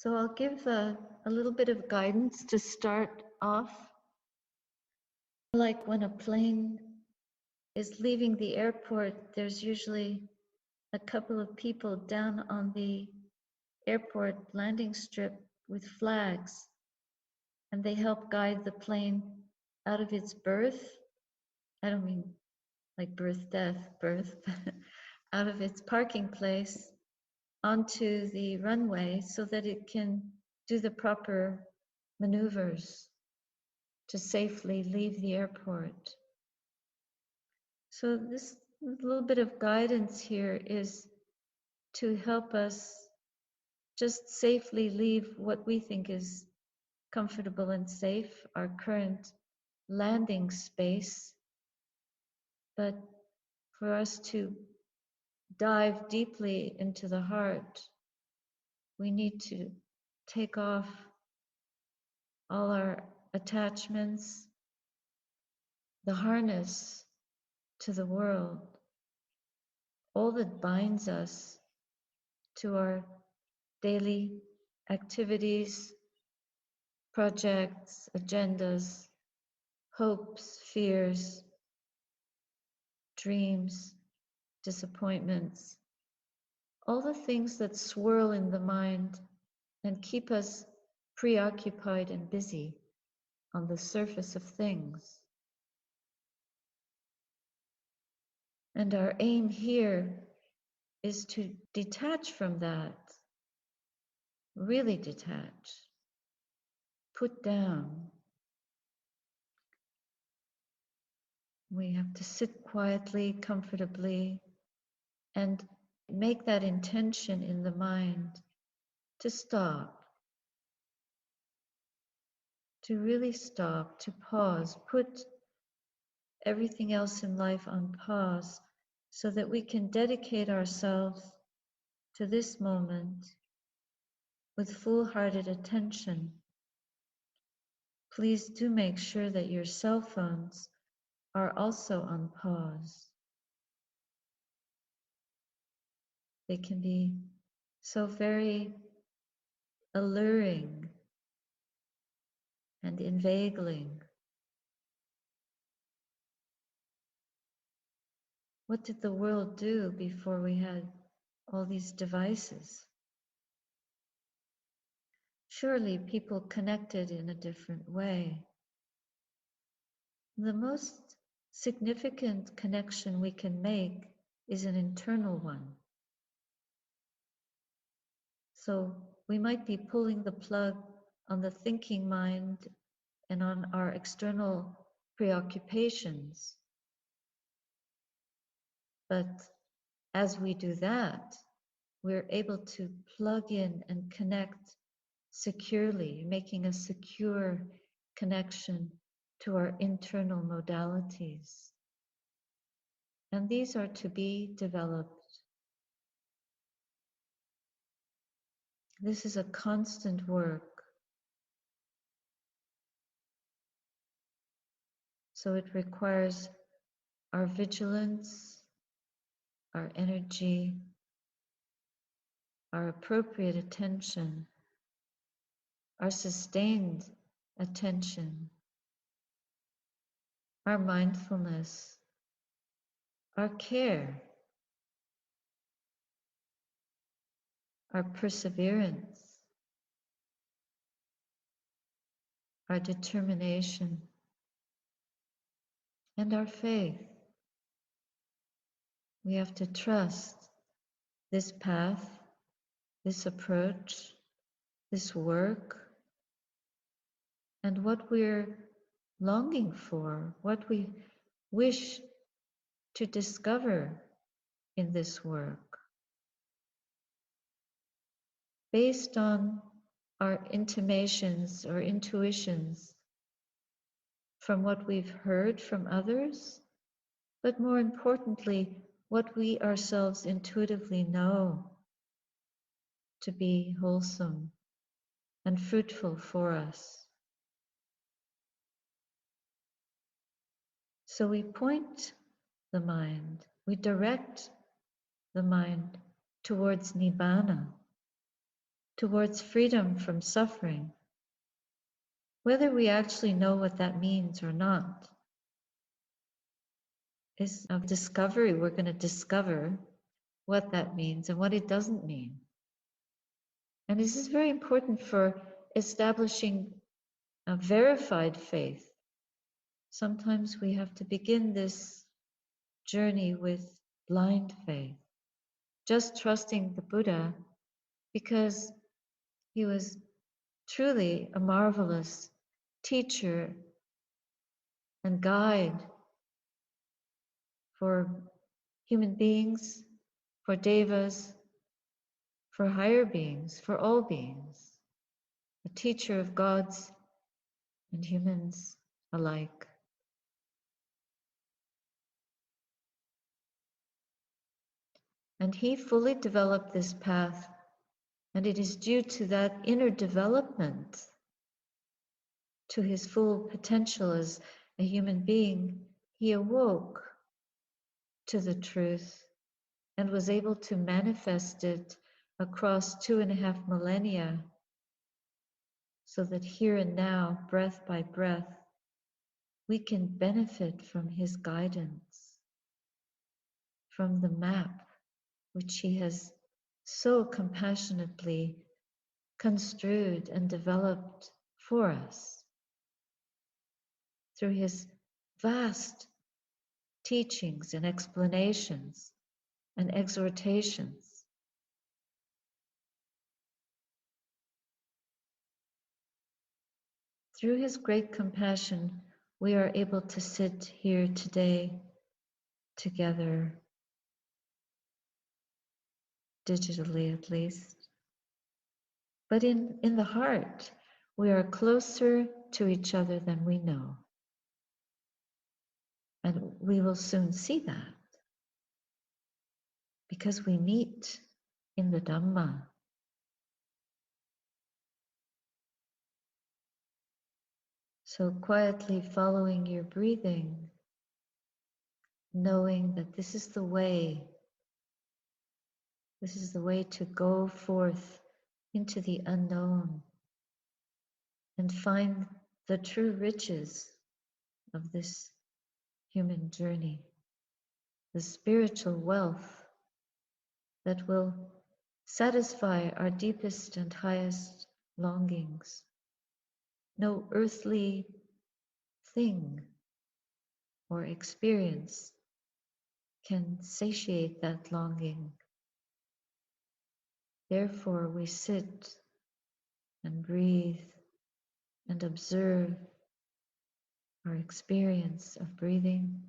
So I'll give a little bit of guidance to start off. Like when a plane is leaving the airport, there's usually a couple of people down on the airport landing strip with flags, and they help guide the plane out of its berth. I don't mean like birth, death, birth, out of its parking place onto the runway so that it can do the proper maneuvers to safely leave the airport. So this little bit of guidance here is to help us just safely leave what we think is comfortable and safe, our current landing space, but for us to dive deeply into the heart, we need to take off all our attachments, the harness to the world, all that binds us to our daily activities, projects, agendas, hopes, fears, dreams, disappointments, all the things that swirl in the mind and keep us preoccupied and busy on the surface of things. And our aim here is to detach from that, really detach, put down. We have to sit quietly, comfortably, and make that intention in the mind to stop, to really stop, to pause, put everything else in life on pause so that we can dedicate ourselves to this moment with full-hearted attention. Please do make sure that your cell phones are also on pause. They can be so very alluring and inveigling. What did the world do before we had all these devices? Surely people connected in a different way. The most significant connection we can make is an internal one. So we might be pulling the plug on the thinking mind and on our external preoccupations. But as we do that, we're able to plug in and connect securely, making a secure connection to our internal modalities. And these are to be developed. This is a constant work. So it requires our vigilance, our energy, our appropriate attention, our sustained attention, our mindfulness, our care, our perseverance, our determination, and our faith. We have to trust this path, this approach, this work, and what we're longing for, what we wish to discover in this work, based on our intimations or intuitions from what we've heard from others, but more importantly, what we ourselves intuitively know to be wholesome and fruitful for us. So we point the mind, we direct the mind towards Nibbana, towards freedom from suffering. Whether we actually know what that means or not is a discovery. We're going to discover what that means and what it doesn't mean. And this is very important for establishing a verified faith. Sometimes we have to begin this journey with blind faith, just trusting the Buddha because he was truly a marvelous teacher and guide for human beings, for devas, for higher beings, for all beings, a teacher of gods and humans alike. And he fully developed this path, and it is due to that inner development, to his full potential as a human being, he awoke to the truth and was able to manifest it across 2.5 millennia, so that here and now, breath by breath, we can benefit from his guidance, from the map which he has so compassionately construed and developed for us through his vast teachings and explanations and exhortations. Through his great compassion, we are able to sit here today together, digitally at least. But in the heart, we are closer to each other than we know. And we will soon see that because we meet in the Dhamma. So quietly following your breathing, knowing that this is the way to go forth into the unknown and find the true riches of this human journey, the spiritual wealth that will satisfy our deepest and highest longings. No earthly thing or experience can satiate that longing. Therefore, we sit and breathe and observe our experience of breathing,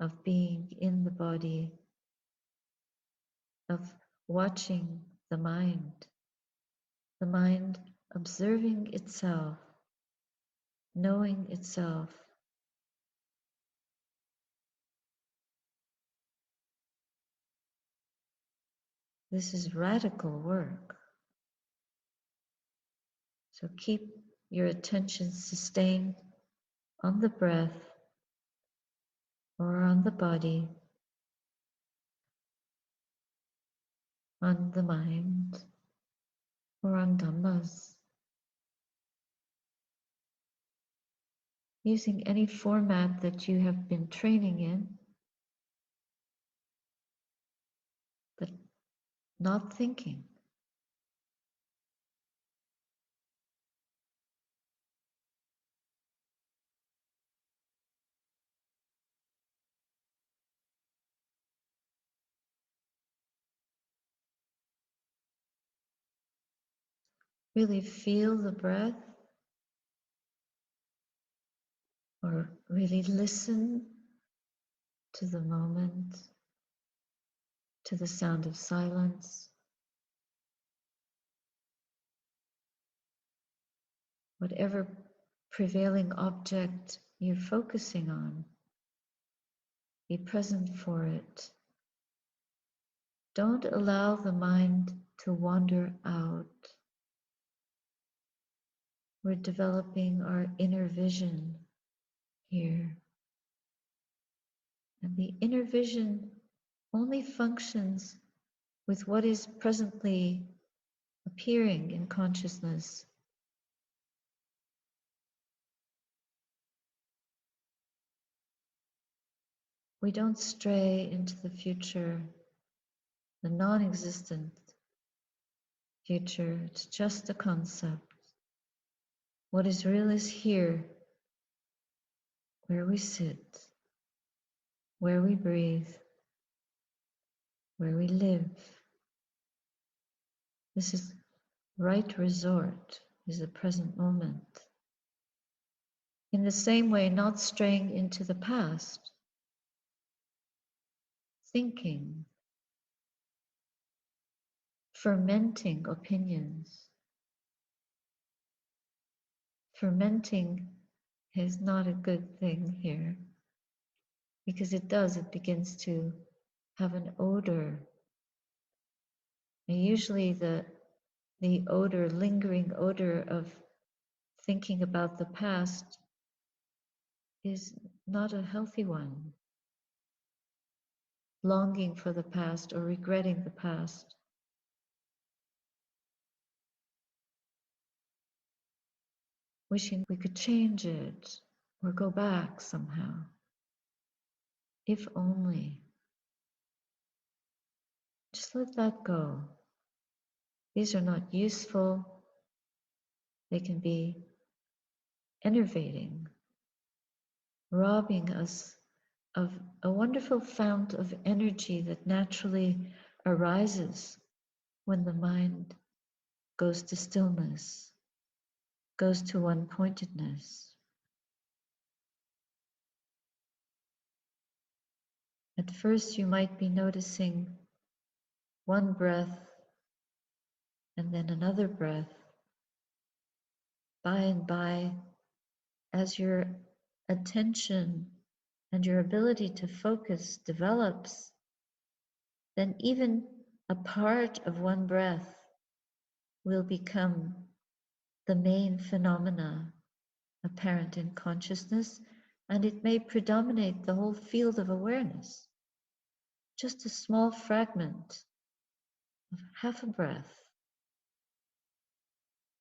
of being in the body, of watching the mind observing itself, knowing itself. This is radical work. So keep your attention sustained on the breath or on the body, on the mind, or on Dhammas, using any format that you have been training in, but not thinking. Really feel the breath, or really listen to the moment, to the sound of silence. Whatever prevailing object you're focusing on, be present for it. Don't allow the mind to wander out. We're developing our inner vision here. And the inner vision only functions with what is presently appearing in consciousness. We don't stray into the future, the non-existent future. It's just a concept. What is real is here, where we sit, where we breathe, where we live. This is right resort, is the present moment. In the same way, not straying into the past, thinking, fermenting opinions. Fermenting is not a good thing here because it begins to have an odor. And usually the odor, lingering odor of thinking about the past is not a healthy one. Longing for the past or regretting the past. Wishing we could change it or go back somehow. If only. Just let that go. These are not useful. They can be enervating, robbing us of a wonderful fount of energy that naturally arises when the mind goes to stillness, goes to one-pointedness. At first you might be noticing one breath and then another breath. By and by, as your attention and your ability to focus develops, then even a part of one breath will become the main phenomena apparent in consciousness, and it may predominate the whole field of awareness. Just a small fragment of half a breath,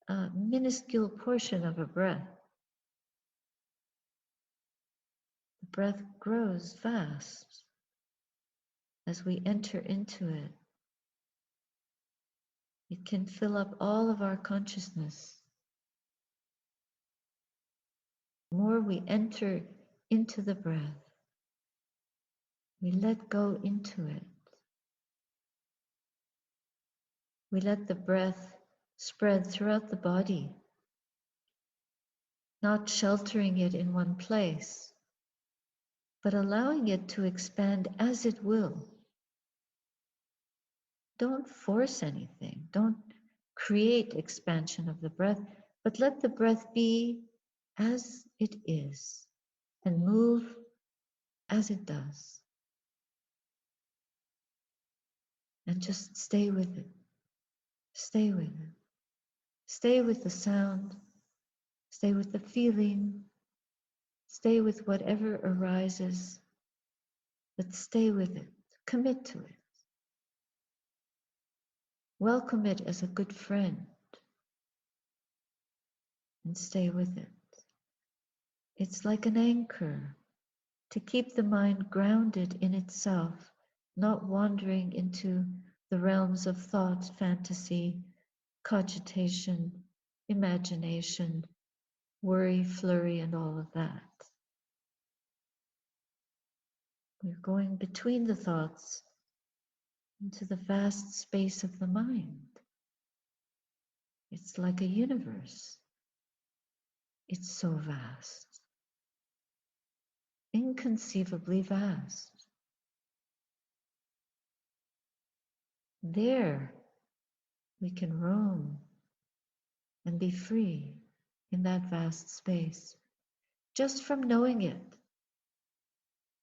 a minuscule portion of a breath. The breath grows vast as we enter into it. It can fill up all of our consciousness. The more we enter into the breath, we let go into it. We let the breath spread throughout the body, not sheltering it in one place, but allowing it to expand as it will. Don't force anything. Don't create expansion of the breath, but let the breath be as it is and move as it does. And just stay with it. Stay with it. Stay with the sound. Stay with the feeling. Stay with whatever arises. But stay with it. Commit to it. Welcome it as a good friend. And stay with it. It's like an anchor to keep the mind grounded in itself, not wandering into the realms of thought, fantasy, cogitation, imagination, worry, flurry, and all of that. We're going between the thoughts into the vast space of the mind. It's like a universe. It's so vast, inconceivably vast. There we can roam and be free in that vast space, just from knowing it.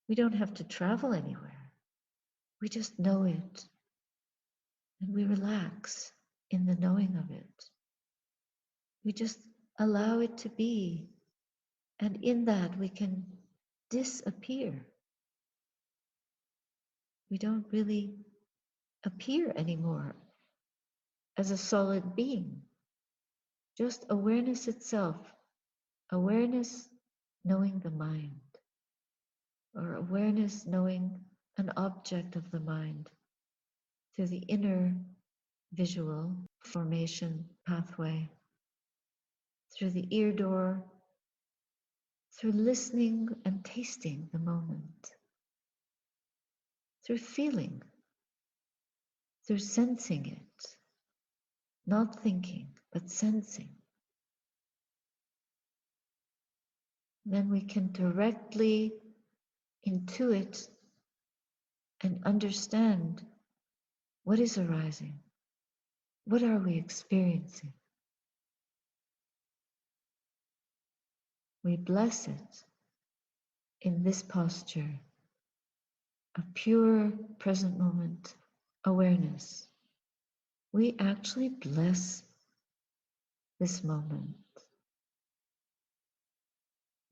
We don't have to travel anywhere. We just know it, and we relax in the knowing of it. We just allow it to be, and in that we can disappear. We don't really appear anymore. as a solid being, just awareness itself, awareness knowing the mind, or awareness knowing an object of the mind through the inner visual formation pathway, through the ear door, through listening and tasting the moment, through feeling, through sensing it, not thinking, but sensing. Then we can directly intuit and understand what is arising, what are we experiencing. We bless it in this posture of pure present moment awareness. We actually bless this moment.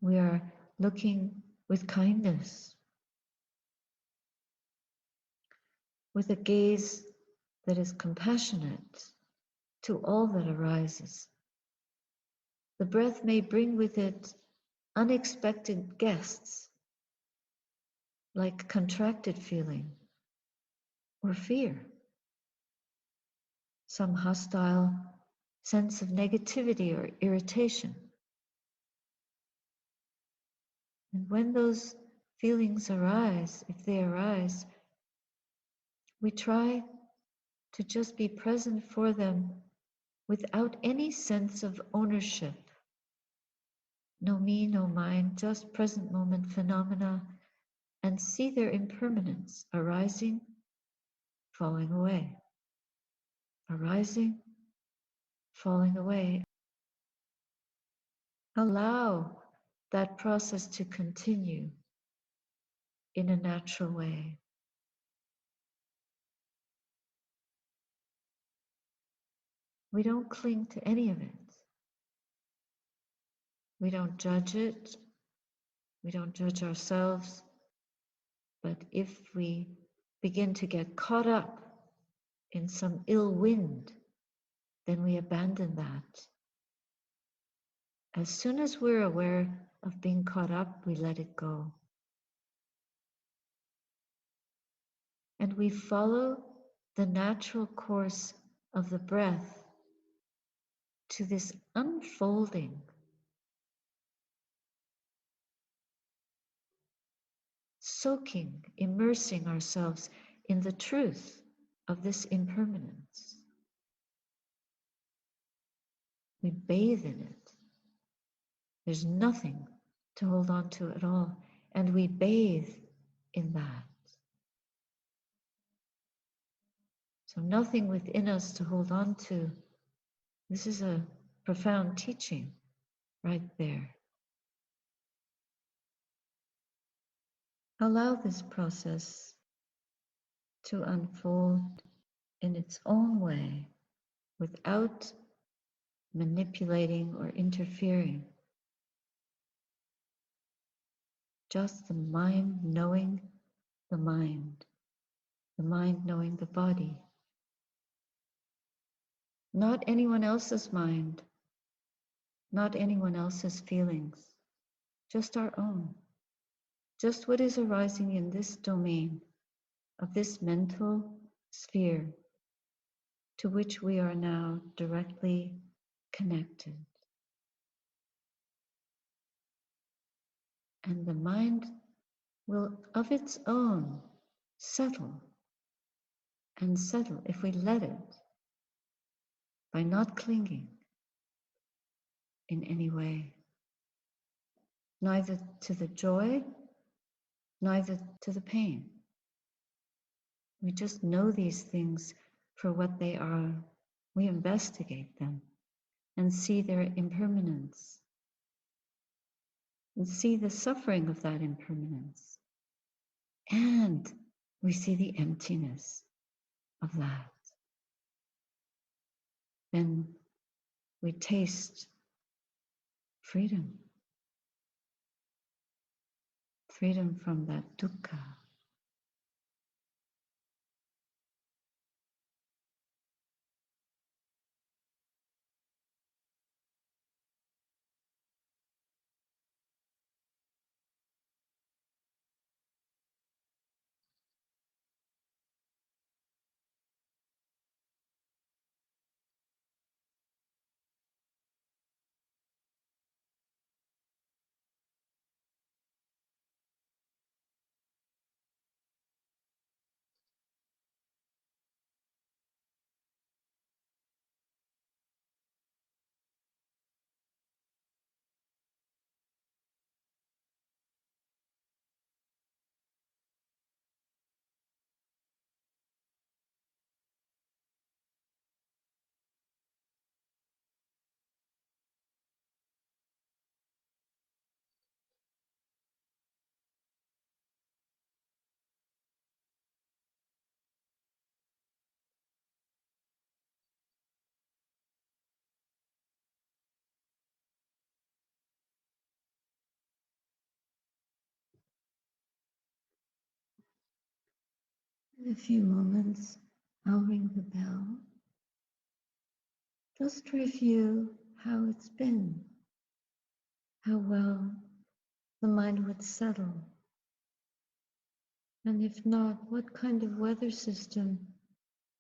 We are looking with kindness, with a gaze that is compassionate to all that arises. The breath may bring with it unexpected guests, like contracted feeling or fear, some hostile sense of negativity or irritation. And when those feelings arise, if they arise, we try to just be present for them without any sense of ownership. No me, no mine, just present moment phenomena, and see their impermanence arising, falling away, arising, falling away. Allow that process to continue in a natural way. We don't cling to any of it. We don't judge it. We don't judge ourselves. But if we begin to get caught up in some ill wind, then we abandon that. As soon as we're aware of being caught up, we let it go. And we follow the natural course of the breath to this unfolding, soaking, immersing ourselves in the truth of this impermanence. We bathe in it. There's nothing to hold on to at all. And we bathe in that. So nothing within us to hold on to. This is a profound teaching right there. Allow this process to unfold in its own way without manipulating or interfering. Just the mind knowing the mind knowing the body. Not anyone else's mind, not anyone else's feelings, just our own. Just what is arising in this domain of this mental sphere to which we are now directly connected. And the mind will of its own settle and settle if we let it, by not clinging in any way, neither to the joy, neither to the pain. We just know these things for what they are. We investigate them and see their impermanence and see the suffering of that impermanence. And we see the emptiness of that. Then we taste freedom. Freedom from that dukkha. In a few moments, I'll ring the bell. Just review how it's been, how well the mind would settle. And if not, what kind of weather system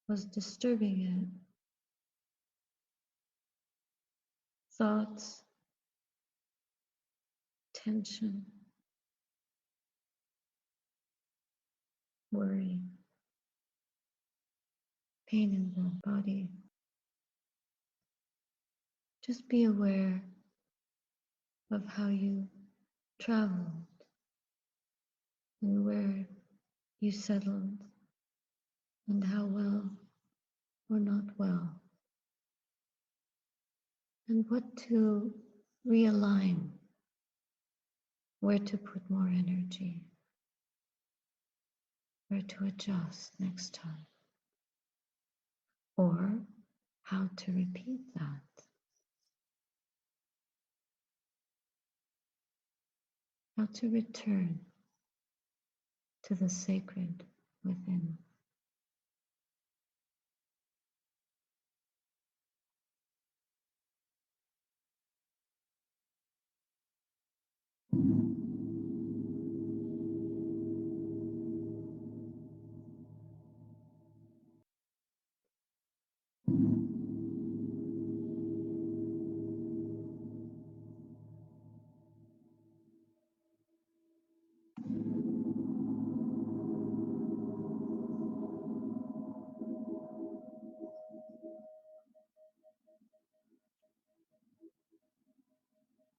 was disturbing it? Thoughts, tension, worry, pain in the body. Just be aware of how you traveled and where you settled and how well or not well, and what to realign, where to put more energy, where to adjust next time, or how to repeat that, how to return to the sacred within.